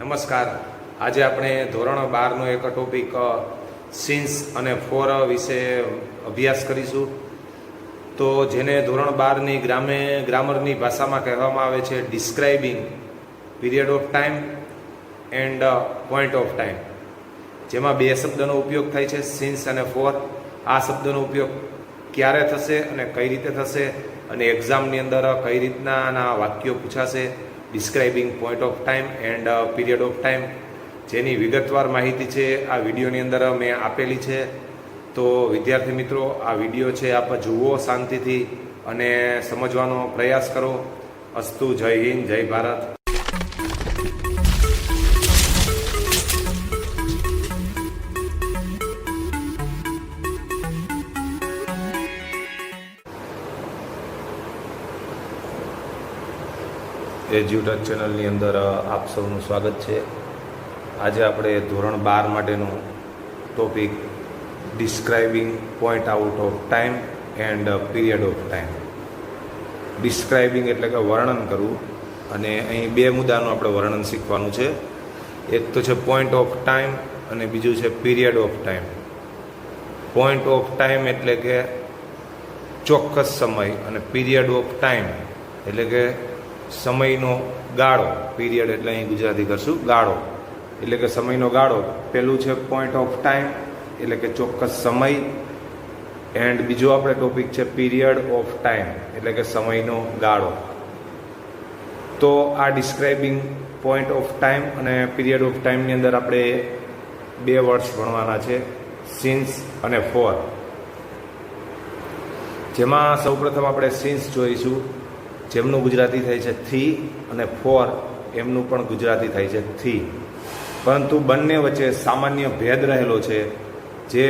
નમસ્કાર. આજે આપણે ધોરણ 12નો એક ટોપિક સિન્સ અને ફોર વિશે અભ્યાસ કરીશું. તો જેને ધોરણ 12ની ગ્રામરની ભાષામાં કહેવામાં આવે છે describing period of time end point of time, જેમાં બે શબ્દનો ઉપયોગ થાય છે, સિન્સ અને ફોર. આ શબ્દનો ઉપયોગ ક્યારે થશે અને કઈ રીતે થશે અને એક્ઝામની અંદર કઈ રીતના વાક્યો પૂછાશે, describing point of time and period of time, જેની વિગતવાર માહિતી છે આ વિડીયોની અંદર મેં આપેલી છે. તો વિદ્યાર્થી મિત્રો, આ વિડીયો છે આપ જુઓ શાંતિથી અને સમજવાનો પ્રયાસ કરો. અસ્તુ. જય હિન્દ, જય ભારત. એજ્યુટચ ચેનલની અંદર આપ સૌનું સ્વાગત છે. આજે આપણે ધોરણ 12 માટેનું topic describing point out of time and period of time. Describing એટલે કે વર્ણન કરવું, અને અહીં બે મુદ્દાનું આપણે વર્ણન શીખવાનું છે. એક તો છે પોઈન્ટ ઓફ ટાઈમ અને બીજું છે period of time. Point of time એટલે કે ચોક્કસ સમય, અને પીરિયડ ઓફ ટાઈમ એટલે કે સમયનો ગાળો. પીરિયડ એટલે અહીં ગુજરાતી કરશું ગાળો, એટલે કે સમયનો ગાળો. પહેલું છે પોઈન્ટ ઓફ ટાઈમ એટલે કે ચોક્કસ સમય, એન્ડ બીજો આપણે ટોપિક છે પીરિયડ ઓફ ટાઈમ એટલે કે સમયનો ગાળો. તો આ ડિસ્ક્રાઇબિંગ પોઈન્ટ ઓફ ટાઈમ અને પીરિયડ ઓફ ટાઈમની અંદર આપણે બે વર્ડ્સ ભણવાના છે, સિન્સ અને ફોર. જેમાં સૌપ્રથમ આપણે સિન્સ જોઈશું, જેમનું ગુજરાતી થાય છે થી, અને ફોર એમનું પણ ગુજરાતી થાય છે થી. પરંતુ બંને વચ્ચે સામાન્ય ભેદ રહેલો છે, જે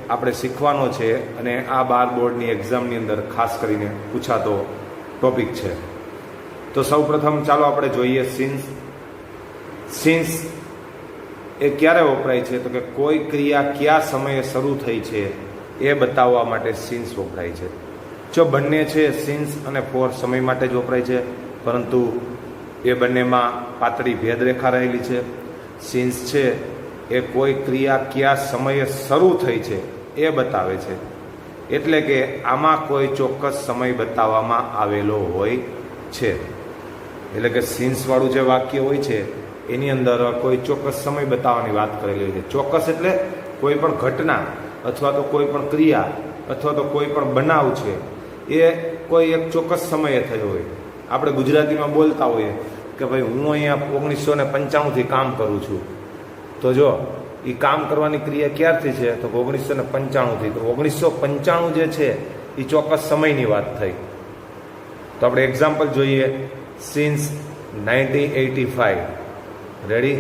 આપણે શીખવાનો છે, અને આ 12 બોર્ડની એક્ઝામની અંદર ખાસ કરીને પૂછાતો ટોપિક છે. તો સૌપ્રથમ ચાલો આપણે જોઈએ સિન્સ. સિન્સ એ ક્યારે વપરાય છે? તો કે કોઈ ક્રિયા કયા સમયે શરૂ થઈ છે એ બતાવવા માટે સિન્સ વપરાય છે. જો બંને છે, સિન્સ અને ફોર સમય માટે જ વપરાય છે, પરંતુ એ બંનેમાં પાતળી ભેદરેખા રહેલી છે. સિન્સ છે એ કોઈ ક્રિયા કયા સમયે શરૂ થઈ છે એ બતાવે છે, એટલે કે આમાં કોઈ ચોક્કસ સમય બતાવવામાં આવેલો હોય છે. એટલે કે સિન્સવાળું જે વાક્ય હોય છે એની અંદર કોઈ ચોક્કસ સમય બતાવવાની વાત કરેલી હોય છે. ચોક્કસ એટલે કોઈ પણ ઘટના અથવા તો કોઈ પણ ક્રિયા અથવા તો કોઈ પણ બનાવ છે એ કોઈ એક ચોક્કસ સમયે થયો હોય. આપણે ગુજરાતીમાં બોલતા હોઈએ કે ભાઈ હું અહીંયા 1995થી કામ કરું છું. તો જો એ કામ કરવાની ક્રિયા ક્યારથી છે? તો 1995થી. તો 1995 જે છે એ ચોક્કસ સમયની વાત થઈ. તો આપણે એક્ઝામ્પલ જોઈએ. સિન્સ 1985. રેડી?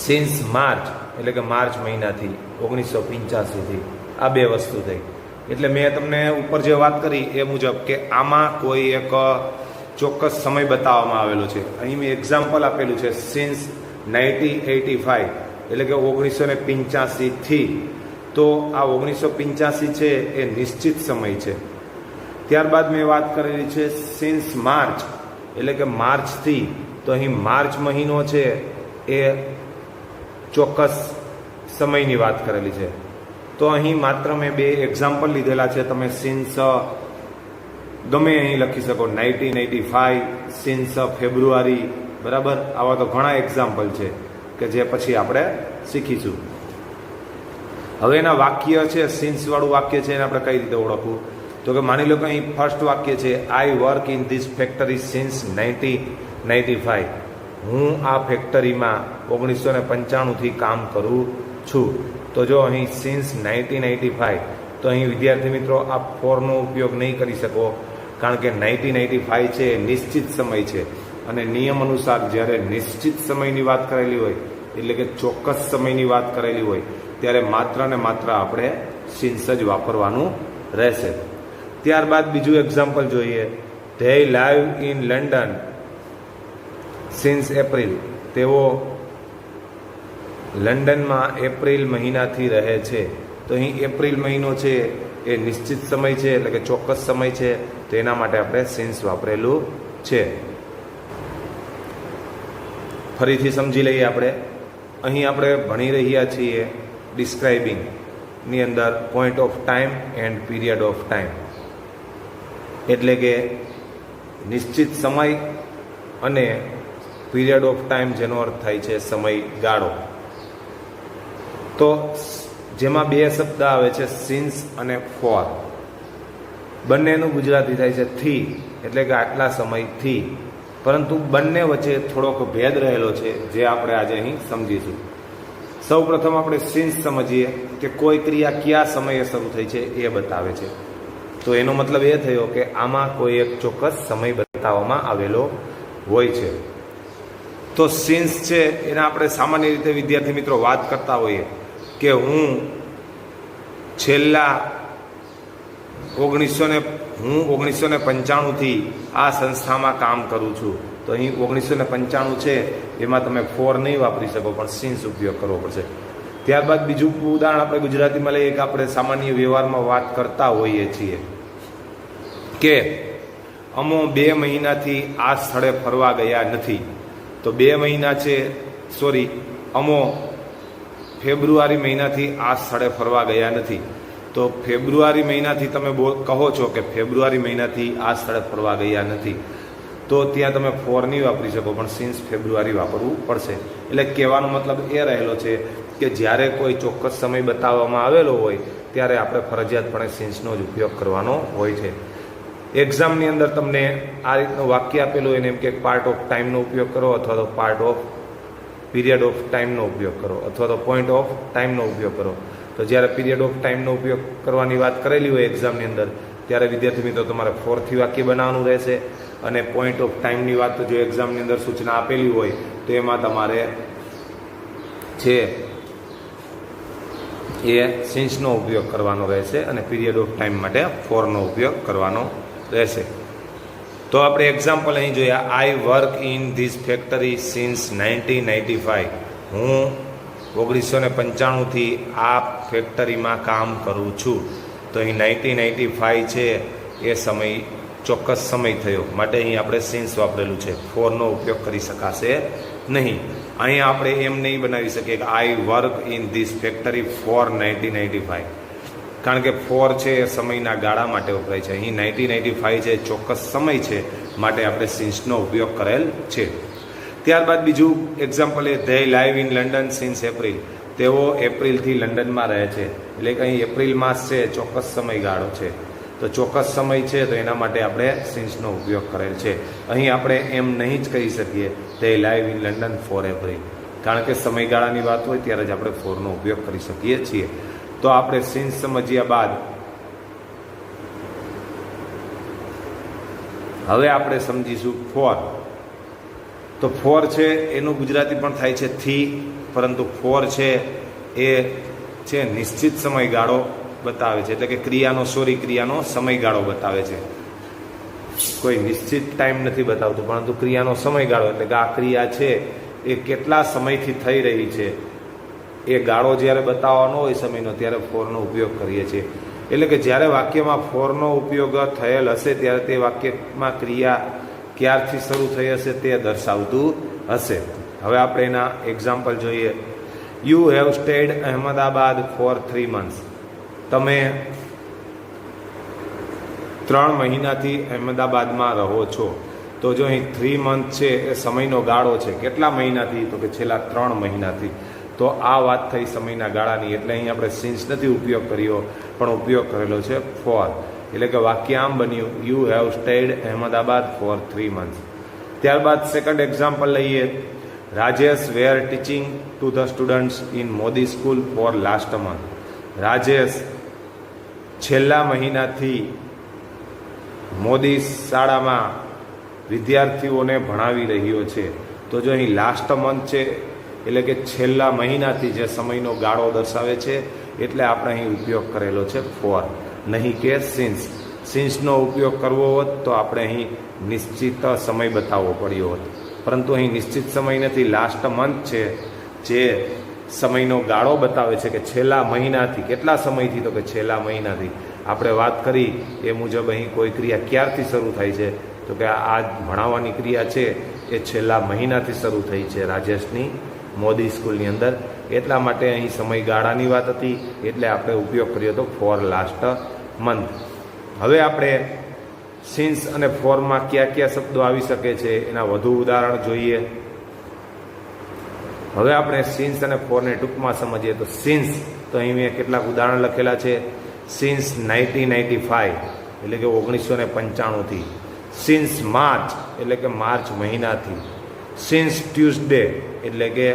સિન્સ માર્ચ એટલે કે માર્ચ મહિનાથી 1985થી. આ બે વસ્તુ થઈ. એટલે મેં તમને ઉપર જે વાત કરી એ મુજબ કે આમાં કોઈ એક ચોક્કસ સમય બતાવવામાં આવેલો છે. અહીં મેં એક્ઝામ્પલ આપેલું છે સિન્સ 1985 એટલે કે 1985થી. તો આ 1985 છે એ નિશ્ચિત સમય છે. ત્યારબાદ મેં વાત કરેલી છે સિન્સ માર્ચ એટલે કે માર્ચથી. તો અહીં માર્ચ મહિનો છે એ ચોક્કસ સમયની વાત કરેલી છે. તો અહીં માત્ર મેં બે એક્ઝામ્પલ લીધેલા છે. તમે સિન્સ ગમે અહીં લખી શકો, 1985, સિન્સ ફેબ્રુઆરી, બરાબર? આવા તો ઘણા એક્ઝામ્પલ છે કે જે પછી આપણે શીખીશું. હવે એના વાક્ય છે, સિન્સવાળું વાક્ય છે, એને આપણે કઈ રીતે ઓળખવું? તો કે માની લો કે અહીં ફર્સ્ટ વાક્ય છે, આઈ work in this factory since 1995. હું આ ફેક્ટરીમાં 1995થી કામ કરું છું. તો જો અહીં સિન્સ 1995, તો અહીં વિદ્યાર્થી મિત્રો આ ફોરનો ઉપયોગ નહીં કરી શકો, કારણ કે 1995 છે એ નિશ્ચિત સમય છે, અને નિયમ અનુસાર જ્યારે નિશ્ચિત સમયની વાત કરેલી હોય એટલે કે ચોક્કસ સમયની વાત કરેલી હોય ત્યારે માત્ર ને માત્ર આપણે સિન્સ જ વાપરવાનું રહેશે. ત્યારબાદ બીજું એક્ઝામ્પલ જોઈએ. They live in London since April. તેઓ લંડનમાં એપ્રિલ મહિનાથી રહે છે. તો અહીં એપ્રિલ મહિનો છે એ નિશ્ચિત સમય છે એટલે કે ચોક્કસ સમય છે, તો એના માટે આપણે સિન્સ વાપરેલું છે. ફરીથી સમજી લઈએ આપણે. અહીં આપણે ભણી રહ્યા છીએ ડિસ્ક્રાઇબિંગની અંદર point of time and period of time, એટલે કે નિશ્ચિત સમય અને પીરિયડ ઓફ ટાઈમ, જેનો અર્થ થાય છે સમયગાળો. તો જેમાં બે શબ્દ આવે છે સિન્સ અને ફોર. બંનેનું ગુજરાતી થાય છે થી, એટલે કે આટલા સમયથી, પરંતુ બંને વચ્ચે થોડોક ભેદ રહેલો છે, જે આપણે આજે અહીં સમજીશું. સૌ પ્રથમ આપણે સિન્સ સમજીએ કે કોઈ ક્રિયા કયા સમયે શરૂ થઈ છે એ બતાવે છે. તો એનો મતલબ એ થયો કે આમાં કોઈ એક ચોક્કસ સમય બતાવવામાં આવેલો હોય છે. તો સિન્સ છે એના આપણે સામાન્ય રીતે વિદ્યાર્થી મિત્રો વાત કરતા હોઈએ કે હું છેલ્લા 1995થી આ સંસ્થામાં કામ કરું છું. તો અહીં 1995 છે, એમાં તમે ફોર નહીં વાપરી શકો, પણ સિન્સ ઉપયોગ કરવો પડશે. ત્યારબાદ બીજું ઉદાહરણ આપણે ગુજરાતીમાં લઈએ કે આપણે સામાન્ય વ્યવહારમાં વાત કરતા હોઈએ છીએ કે અમો 2 મહિનાથી આ સ્થળે ફરવા ગયા નથી. તો 2 મહિના છે, અમો ફેબ્રુઆરી મહિનાથી આ સ્થળે ફરવા ગયા નથી. તો ફેબ્રુઆરી મહિનાથી તમે કહો છો કે ફેબ્રુઆરી મહિનાથી આ સ્થળે ફરવા ગયા નથી, તો ત્યાં તમે ફોર નહીં વાપરી શકો, પણ સિન્સ ફેબ્રુઆરી વાપરવું પડશે. એટલે કહેવાનો મતલબ એ રહેલો છે કે જ્યારે કોઈ ચોક્કસ સમય બતાવવામાં આવેલો હોય ત્યારે આપણે ફરજિયાતપણે સિન્સનો જ ઉપયોગ કરવાનો હોય છે. એક્ઝામની અંદર તમને આ રીતનું વાક્ય આપેલું હોય ને એમ કે પાર્ટ ઓફ ટાઈમનો ઉપયોગ કરો, અથવા તો પાર્ટ ઓફ પીરિયડ ઓફ ટાઈમનો ઉપયોગ કરો, અથવા તો પોઈન્ટ ઓફ ટાઈમનો ઉપયોગ કરો. તો જ્યારે પીરિયડ ઓફ ટાઈમનો ઉપયોગ કરવાની વાત કરેલી હોય એક્ઝામની અંદર, ત્યારે વિદ્યાર્થી મિત્રો તમારે ફોરથી વાક્ય બનાવવાનું રહેશે. અને પોઈન્ટ ઓફ ટાઈમની વાત જો એક્ઝામની અંદર સૂચના આપેલી હોય તો એમાં તમારે છે એ સિન્સનો ઉપયોગ કરવાનો રહેશે અને પીરિયડ ઓફ ટાઈમ માટે ફોરનો ઉપયોગ કરવાનો રહેશે. તો આપણે એક્ઝામ્પલ અહીં જોયા. આઈ work in this factory since 1995. હું 1995થી આ ફેક્ટરીમાં કામ કરું છું. તો અહીં 1995 છે એ સમય ચોક્કસ સમય થયો, માટે અહીં આપણે સિન્સ વાપરેલું છે, ફોરનો ઉપયોગ કરી શકાશે નહીં. અહીંયા આપણે એમ નહીં બનાવી શકીએ કે I work in this factory for 1995, કારણ કે ફોર છે એ સમયના ગાળા માટે વપરાય છે. અહીં 1995 છે ચોક્કસ સમય છે, માટે આપણે સિન્સનો ઉપયોગ કરેલ છે. ત્યારબાદ બીજું example A they live in London since April. તેઓ એપ્રિલથી લંડનમાં રહે છે, એટલે કે અહીં એપ્રિલ માસ છે ચોક્કસ સમયગાળો છે. તો ચોક્કસ સમય છે તો એના માટે આપણે સિન્સનો ઉપયોગ કરેલ છે. અહીં આપણે એમ નહીં જ કહી શકીએ they live in London for April, કારણ કે સમયગાળાની વાત હોય ત્યારે જ આપણે ફોરનો ઉપયોગ કરી શકીએ છીએ. તો આપણે સિન્સ સમજ્યા બાદ હવે આપણે સમજીશું ફોર. તો ફોર છે એનું ગુજરાતી પણ થાય છે થી, પરંતુ ફોર છે એ છે નિશ્ચિત સમયગાળો બતાવે છે, એટલે કે ક્રિયાનો સમયગાળો બતાવે છે. કોઈ નિશ્ચિત ટાઈમ નથી બતાવતું, પરંતુ ક્રિયાનો સમયગાળો, એટલે કે આ ક્રિયા છે એ કેટલા સમયથી થઈ રહી છે એ ગાળો જ્યારે બતાવવાનો હોય સમયનો, ત્યારે ફોરનો ઉપયોગ કરીએ છીએ. એટલે કે જ્યારે વાક્યમાં ફોરનો ઉપયોગ થયેલ હશે ત્યારે તે વાક્યમાં ક્રિયા ક્યારથી શરૂ થઈ હશે તે દર્શાવતું હશે. હવે આપણે એના એક્ઝામ્પલ જોઈએ. You have stayed Ahmedabad for 3 months. તમે 3 મહિનાથી અહેમદાબાદમાં રહો છો. તો જો અહીં 3 month છે એ સમયનો ગાળો છે. કેટલા મહિનાથી? તો કે છેલ્લા 3 મહિનાથી. તો આ વાત થઈ સમયના ગાળાની, એટલે અહીં આપણે સિન્સ નથી ઉપયોગ કર્યો, પણ ઉપયોગ કરેલો છે ફોર. એટલે કે વાક્ય આમ બન્યું, you have stayed Ahmedabad for 3 months. ત્યારબાદ સેકન્ડ એક્ઝામ્પલ લઈએ. Rajesh were teaching to the students in Modi school for last month. Rajesh છેલ્લા મહિનાથી મોદી શાળામાં વિદ્યાર્થીઓને ભણાવી રહ્યો છે. તો જો અહીં લાસ્ટ મંથ છે એટલે કે છેલ્લા મહિનાથી, જે સમયનો ગાળો દર્શાવે છે, એટલે આપણે અહીં ઉપયોગ કરેલો છે ફોર, નહીં કે સિન્સ. સિન્સનો ઉપયોગ કરવો હોત તો આપણે અહીં નિશ્ચિત સમય બતાવવો પડ્યો હોત, પરંતુ અહીં નિશ્ચિત સમય નથી, લાસ્ટ મંથ છે, જે સમયનો ગાળો બતાવે છે કે છેલ્લા મહિનાથી. કેટલા સમયથી? તો કે છેલ્લા મહિનાથી. આપણે વાત કરી એ મુજબ અહીં કોઈ ક્રિયા ક્યારથી શરૂ થાય છે તો કે આ ભણાવવાની ક્રિયા છે એ છેલ્લા મહિનાથી શરૂ થઈ છે રાજેશની મોદી સ્કૂલની અંદર. એટલા માટે અહીં સમયગાળાની વાત હતી, એટલે આપણે ઉપયોગ કર્યો હતો ફોર લાસ્ટ મંથ. હવે આપણે સિન્સ અને ફોરમાં કયા કયા શબ્દો આવી શકે છે એના વધુ ઉદાહરણ જોઈએ. હવે આપણે સિન્સ અને ફોરને ટૂંકમાં સમજીએ તો સિન્સ, તો અહીં મેં કેટલાક ઉદાહરણ લખેલા છે. સિન્સ 1995 એટલે કે 1995થી. સિન્સ માર્ચ એટલે કે માર્ચ મહિનાથી. સિન્સ ટ્યુઝડે એટલે કે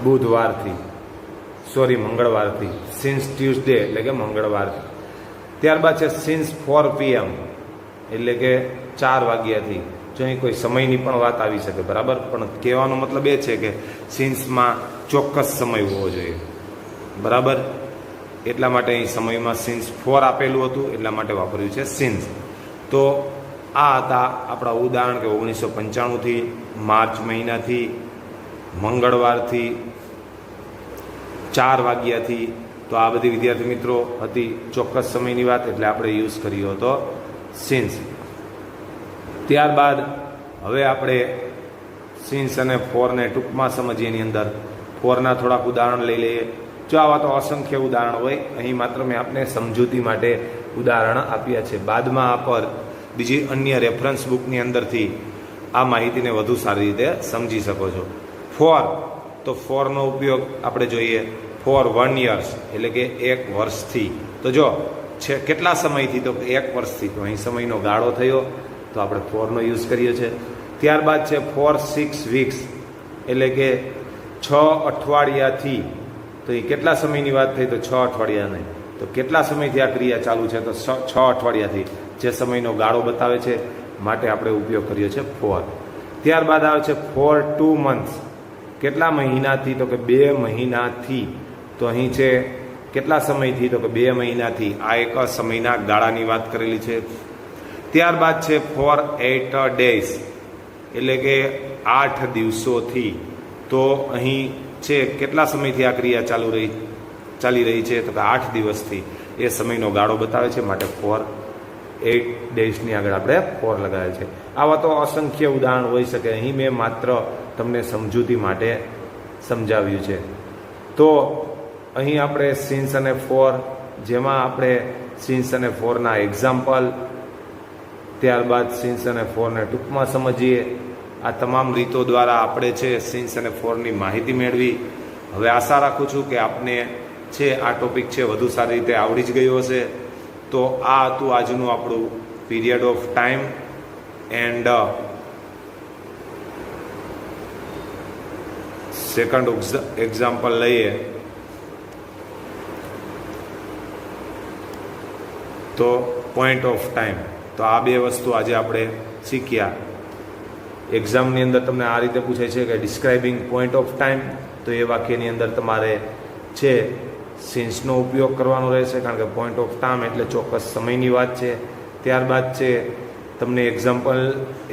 મંગળવારથી. સિન્સ ટ્યુઝડે એટલે કે મંગળવારથી. ત્યારબાદ છે સિન્સ 4 PM એટલે કે 4 વાગ્યાથી. જો અહીં કોઈ સમયની પણ વાત આવી શકે, બરાબર, પણ કહેવાનો મતલબ એ છે કે સિન્સમાં ચોક્કસ સમય હોવો જોઈએ, બરાબર. એટલા માટે અહીં સમયમાં સિન્સ 4 આપેલું હતું, એટલા માટે વાપર્યું છે સિન્સ. તો આ હતા આપણા ઉદાહરણ કે 1995થી, માર્ચ મહિનાથી, મંગળવારથી, 4 વાગ્યાથી. તો આ બધી વિદ્યાર્થી મિત્રો હતી ચોક્કસ સમયની વાત, એટલે આપણે યુઝ કર્યો હતો સિન્સ. ત્યારબાદ હવે આપણે સિન્સ અને ફોરને ટૂંકમાં સમજીએ. એની અંદર ફોરના થોડાક ઉદાહરણ લઈ લઈએ. જો આવા તો અસંખ્ય ઉદાહરણ હોય, અહીં માત્ર મેં આપને સમજૂતી માટે ઉદાહરણ આપ્યા છે. બાદમાં આ પર બીજી અન્ય રેફરન્સ બુકની અંદરથી આ માહિતીને વધુ સારી રીતે સમજી શકો છો. ફોર, તો ફોરનો ઉપયોગ આપણે જોઈએ. ફોર 1 year એટલે કે 1 વર્ષથી. તો જો છે કેટલા સમયથી, તો 1 વર્ષથી. તો અહીં સમયનો ગાળો થયો, તો આપણે ફોરનો યુઝ કરીએ છીએ. ત્યારબાદ છે ફોર 6 weeks એટલે કે 6 અઠવાડિયાથી. તો એ કેટલા સમયની વાત થઈ, તો 6 અઠવાડિયા નહીં. તો કેટલા સમયથી આ ક્રિયા ચાલુ છે, તો 6 અઠવાડિયાથી. જે સમયનો ગાળો બતાવે છે, માટે આપણે ઉપયોગ કર્યો છે ફોર. ત્યારબાદ આવે છે ફોર 2 months. કેટલા મહિનાથી, તો કે 2 મહિનાથી. તો અહીં છે કેટલા સમયથી, તો કે 2 મહિનાથી. આ એક સમયના ગાળાની વાત કરેલી છે. ત્યારબાદ છે ફોર 8 days એટલે કે 8 દિવસોથી. તો અહીં છે કેટલા સમયથી આ ક્રિયા ચાલી રહી છે, તો કે 8 દિવસથી. એ સમયનો ગાળો બતાવે છે, માટે ફોર 8 daysની આગળ આપણે ફોર લગાવે છે. આવા તો અસંખ્ય ઉદાહરણ હોઈ શકે. અહીં મેં માત્ર તમને સમજૂતી માટે સમજાવ્યું છે. તો અહીં આપણે સિન્સ અને ફોર, જેમાં આપણે સિન્સ અને ફોરના એક્ઝામ્પલ, ત્યારબાદ સિન્સ અને ફોરને ટૂંકમાં સમજીએ. આ તમામ રીતો દ્વારા આપણે છે સિન્સ અને ફોરની માહિતી મેળવી. હવે આશા રાખું છું કે આપને છે આ ટોપિક છે વધુ સારી રીતે આવડી જ ગયો હશે. તો આ હતું આજનું આપણું period of time and second example લઈએ તો પોઈન્ટ ઓફ ટાઈમ. તો આ બે વસ્તુ આજે આપણે શીખ્યા. એક્ઝામની અંદર તમને આ રીતે પૂછે છે કે ડિસ્ક્રાઇબિંગ પોઈન્ટ ઓફ ટાઈમ, તો એ વાક્યની અંદર તમારે છે સિન્સનો ઉપયોગ કરવાનો રહેશે, કારણ કે પોઈન્ટ ઓફ ટાઈમ એટલે ચોક્કસ સમયની વાત છે. ત્યારબાદ છે તમને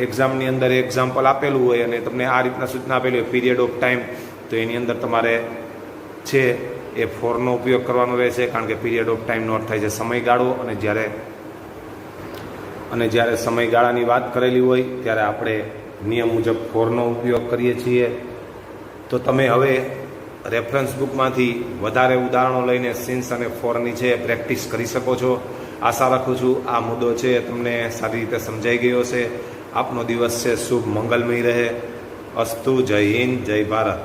એક્ઝામની અંદર એક્ઝામ્પલ આપેલું હોય અને તમને આ રીતના સૂચના આપેલી હોય પીરિયડ ઓફ ટાઈમ, તો એની અંદર તમારે છે એ ફોરનો ઉપયોગ કરવાનો રહેશે, કારણ કે પીરિયડ ઓફ ટાઈમનો અર્થ થાય છે સમયગાળો. અને જ્યારે સમયગાળાની વાત કરેલી હોય ત્યારે આપણે નિયમ મુજબ ફોરનો ઉપયોગ કરીએ છીએ. તો તમે હવે રેફરન્સ બુકમાંથી વધારે ઉદાહરણો લઈને સિન્સ અને ફોરની છે પ્રેક્ટિસ કરી શકો છો. આશા રાખું છું આ મુદ્દો છે તમને સારી રીતે સમજાઈ ગયો હશે. આપનો દિવસ છે શુભ મંગલમય રહે. અસ્તુ. જય હિન્દ, જય ભારત.